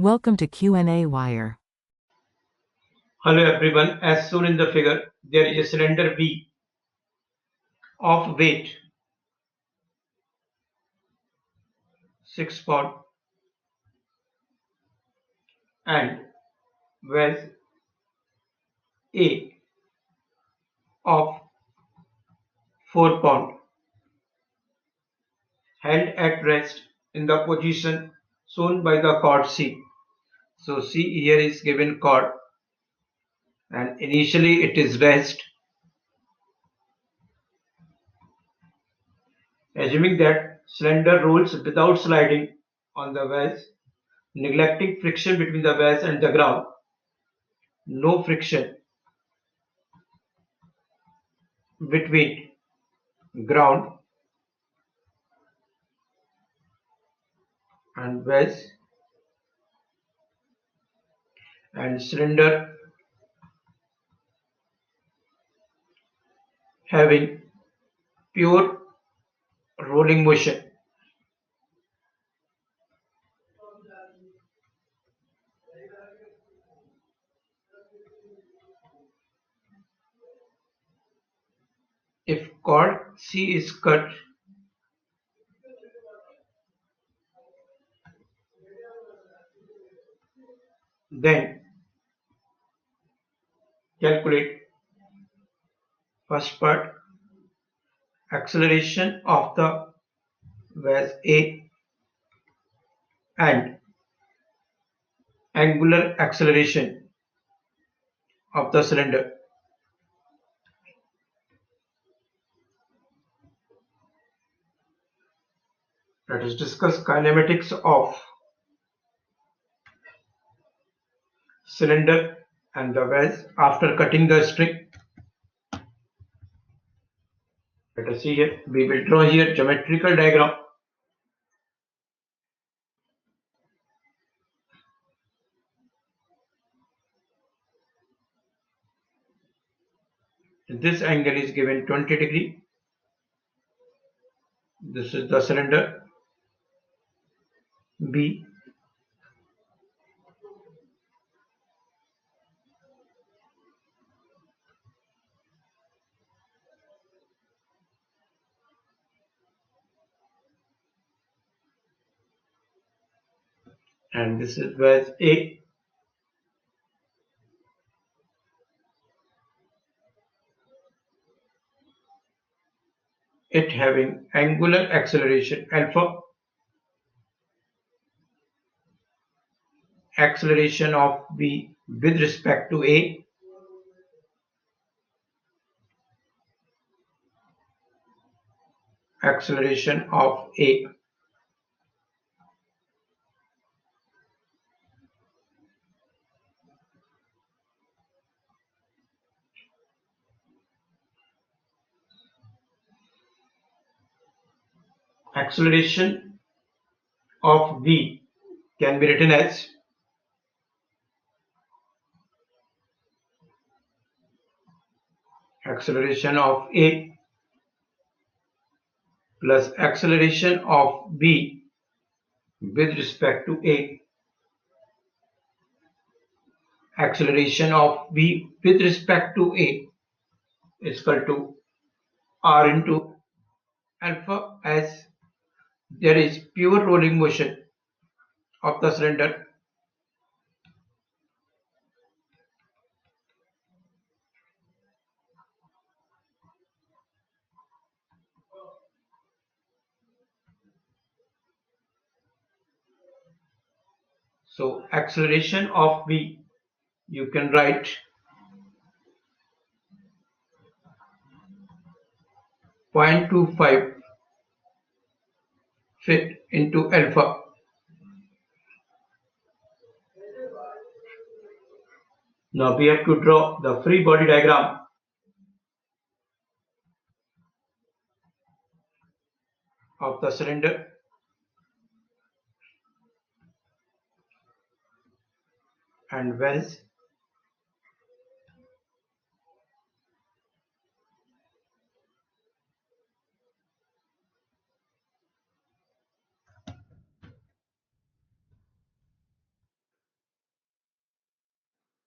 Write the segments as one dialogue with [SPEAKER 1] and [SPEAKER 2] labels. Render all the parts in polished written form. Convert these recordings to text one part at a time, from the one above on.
[SPEAKER 1] Welcome to qnawire.
[SPEAKER 2] Hello everyone, as shown in the figure, there is a cylinder V of weight 6 pound and weighs A of 4 pound, held at rest in the position shown by the chord C. So C here is given chord and initially it is rest. Assuming that cylinder rolls without sliding on the vase, neglecting friction between the vase and the ground, no friction between ground and vase and cylinder having pure rolling motion. If chord C is cut, then calculate first part acceleration of the vase A and angular acceleration of the cylinder. Let us discuss kinematics of cylinder and the vase after cutting the string. Let us see here. We will draw here geometrical diagram. This angle is given 20 degree. This is the cylinder B. And this is vase A. It having angular acceleration alpha, acceleration of B with respect to A, acceleration of A. Acceleration of V can be written as acceleration of A plus acceleration of B with respect to A. Acceleration of B with respect to A is equal to R into alpha, as there is pure rolling motion of the cylinder. So acceleration of V you can write .25 fit into alpha. Now we have to draw the free body diagram of the cylinder. And vase.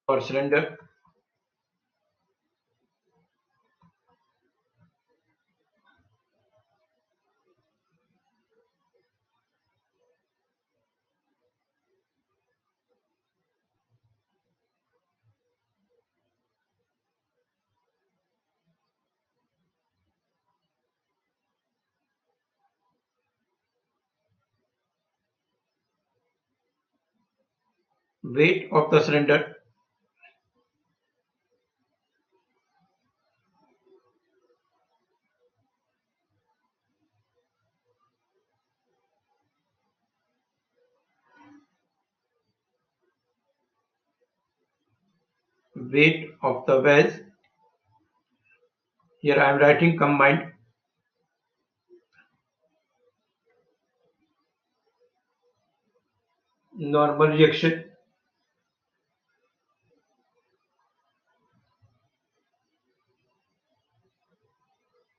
[SPEAKER 2] or cylinder. Weight of the cylinder. Weight of the wedge. Here I am writing combined. Normal reaction.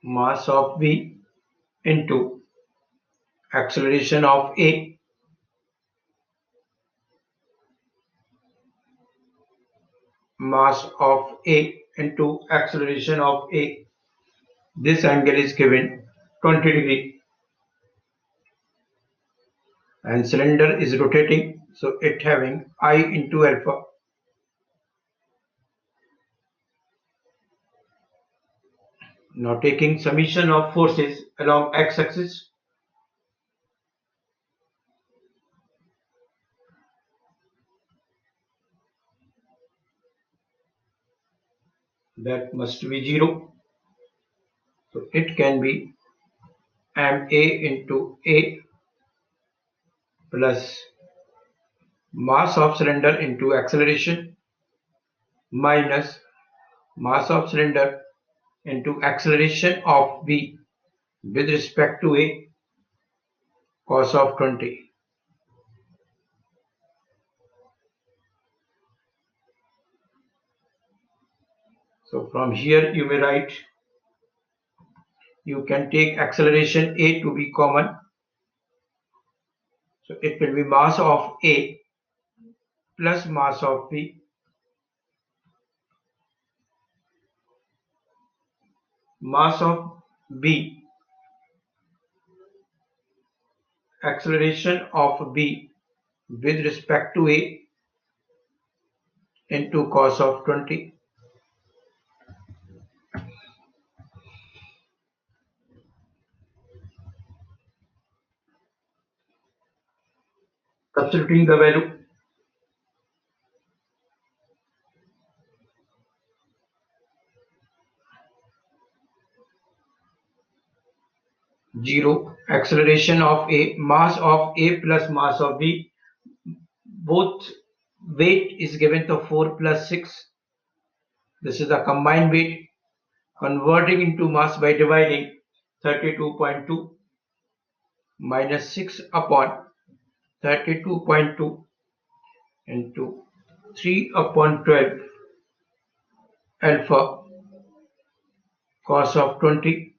[SPEAKER 2] Mass of V into acceleration of A. Mass of A into acceleration of A. This angle is given 20 degree and cylinder is rotating, so it having I into alpha. Now taking summation of forces along x-axis, that must be 0. So it can be ma into A plus mass of cylinder into acceleration minus mass of cylinder into acceleration of V with respect to A cos of 20. So from here you may write, you can take acceleration A to be common. So it will be mass of A plus mass of V mass of B acceleration of B with respect to A into cos of 20. Substituting the value, 0 acceleration of A, mass of A plus mass of B, both weight is given to 4 plus 6. This is the combined weight, converting into mass by dividing 32.2 minus 6 upon 32.2 into 3 upon 12 alpha cos of 20.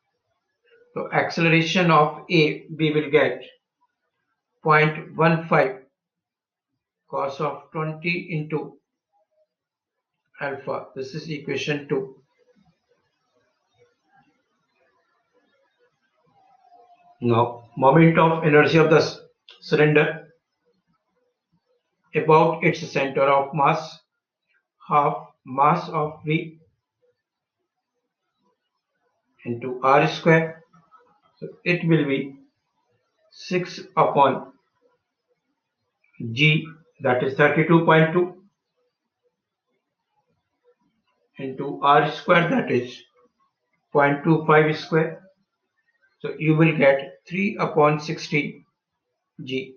[SPEAKER 2] So acceleration of A we will get 0.15 cos of 20 into alpha. This is equation 2. Now moment of inertia of the cylinder about its center of mass, half mass of V into R square. So it will be 6 upon G, that is 32.2 into R square, that is 0.25 square. So you will get 3 upon 60 G.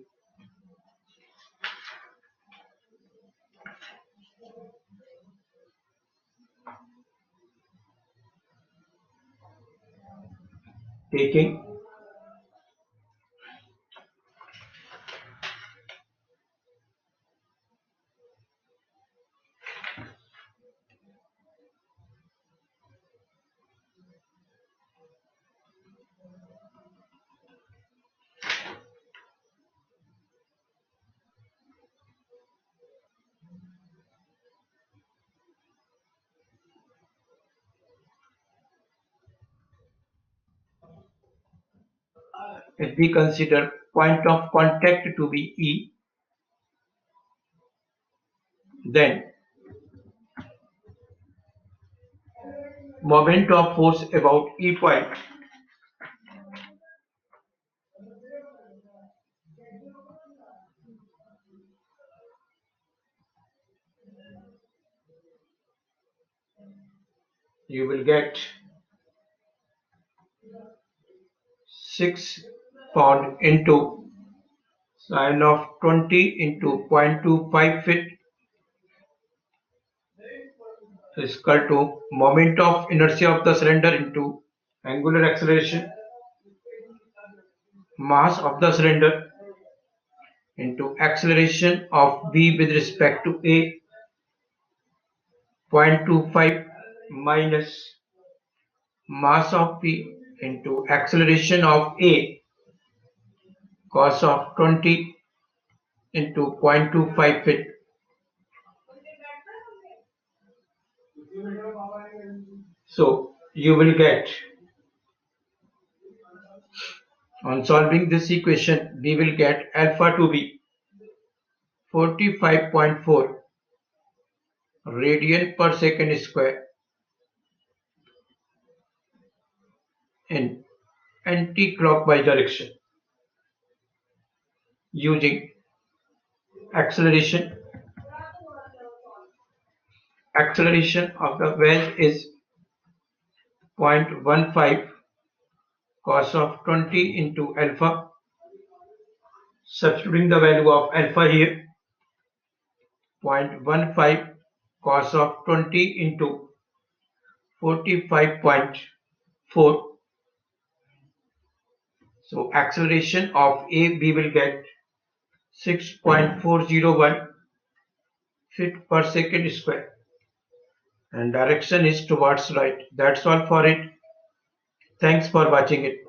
[SPEAKER 2] Taking if we consider point of contact to be E, then moment of force about E point you will get 6 pound into sine of 20 into 0.25 feet is equal to moment of inertia of the cylinder into angular acceleration, mass of the cylinder into acceleration of V with respect to A, 0.25 minus mass of V into acceleration of A, cos of 20 into 0.25 feet. So you will get, on solving this equation, we will get alpha to be 45.4 radian per second square in anti-clockwise direction using acceleration. Acceleration of the wedge is 0.15 cos of 20 into alpha. Substituting the value of alpha here, 0.15 cos of 20 into 45.4. So acceleration of A we will get 6.401 feet per second square, and direction is towards right. That's all for it. Thanks for watching it.